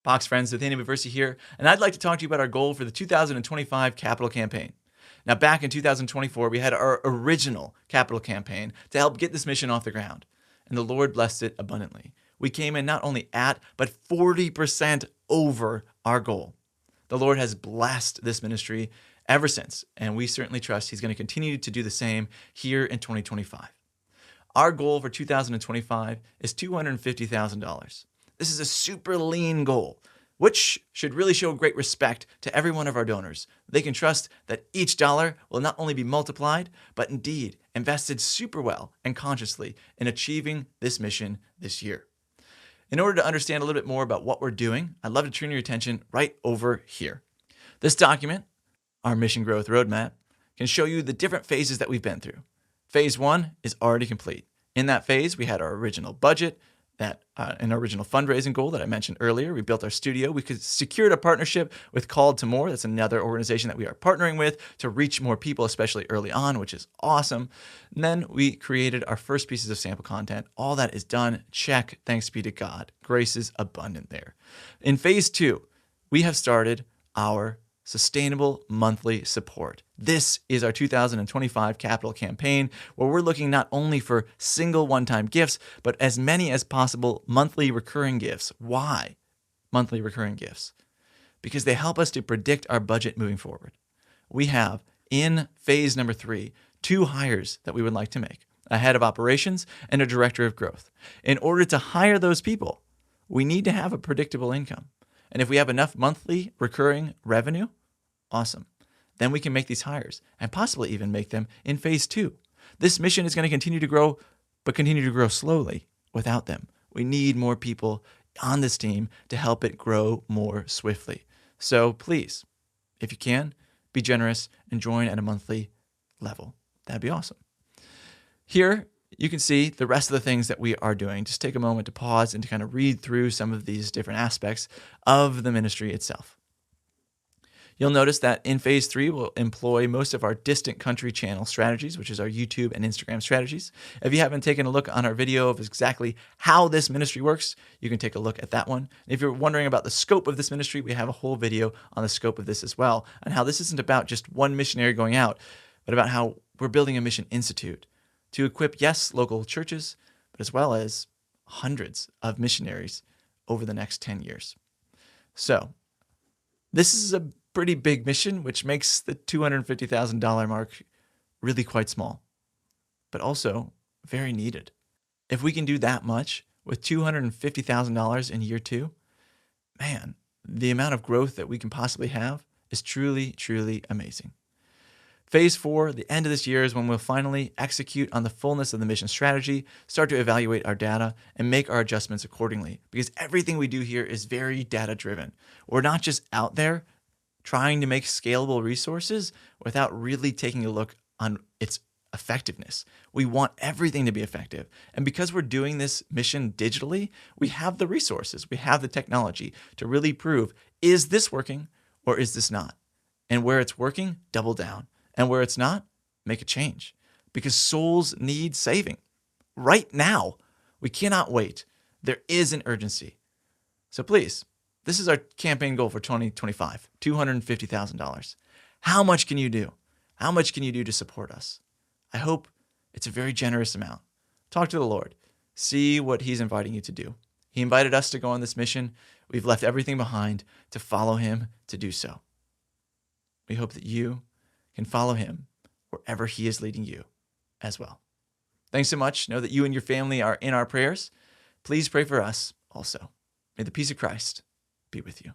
Box friends, Nathaniel University here, and I'd like to talk to you about our goal for the 2025 capital campaign. Now, back in 2024, we had our original capital campaign to help get this mission off the ground, and the Lord blessed it abundantly. We came in not only at, but 40% over our goal. The Lord has blessed this ministry ever since, and we certainly trust He's going to continue to do the same here in 2025. Our goal for 2025 is $250,000. This is a super lean goal, which should really show great respect to every one of our donors. They can trust that each dollar will not only be multiplied, but indeed invested super well and consciously in achieving this mission this year. In order to understand a little bit more about what we're doing, I'd love to turn your attention right over here. This document, our Mission Growth Roadmap, can show you the different phases that we've been through. Phase 1 is already complete. In that phase, we had our original budget, an original fundraising goal that I mentioned earlier. We built our studio. We secured a partnership with Called to More. That's another organization that we are partnering with to reach more people, especially early on, which is awesome. And then we created our first pieces of sample content. All that is done. Check. Thanks be to God. Grace is abundant there. In phase 2, we have started our sustainable monthly support. This is our 2025 capital campaign, where we're looking not only for single one-time gifts, but as many as possible monthly recurring gifts. Why monthly recurring gifts? Because they help us to predict our budget moving forward. We have, in phase number 3, 2 hires that we would like to make, a head of operations and a director of growth. In order to hire those people, we need to have a predictable income. And if we have enough monthly recurring revenue, awesome. Then we can make these hires and possibly even make them in phase 2. This mission is going to continue to grow, but continue to grow slowly without them. We need more people on this team to help it grow more swiftly. So please, if you can, be generous and join at a monthly level. That'd be awesome. Here, you can see the rest of the things that we are doing. Just take a moment to pause and to kind of read through some of these different aspects of the ministry itself. You'll notice that in phase 3, we'll employ most of our distant country channel strategies, which is our YouTube and Instagram strategies. If you haven't taken a look on our video of exactly how this ministry works, you can take a look at that one. If you're wondering about the scope of this ministry, we have a whole video on the scope of this as well, and how this isn't about just one missionary going out, but about how we're building a mission institute to equip, yes, local churches, but as well as hundreds of missionaries over the next 10 years. So this is a pretty big mission, which makes the $250,000 mark really quite small, but also very needed. If we can do that much with $250,000 in year 2, man, the amount of growth that we can possibly have is truly, truly amazing. Phase 4, the end of this year, is when we'll finally execute on the fullness of the mission strategy, start to evaluate our data, and make our adjustments accordingly. Because everything we do here is very data-driven. We're not just out there trying to make scalable resources without really taking a look on its effectiveness. We want everything to be effective. And because we're doing this mission digitally, we have the resources, we have the technology to really prove, is this working or is this not? And where it's working, double down. And where it's not, make a change. Because souls need saving right now. We cannot wait. There is an urgency. So please, this is our campaign goal for 2025, $250,000. How much can you do? How much can you do to support us? I hope it's a very generous amount. Talk to the Lord. See what He's inviting you to do. He invited us to go on this mission. We've left everything behind to follow Him to do so. We hope that you can follow Him wherever He is leading you as well. Thanks so much. Know that you and your family are in our prayers. Please pray for us also. May the peace of Christ be with you.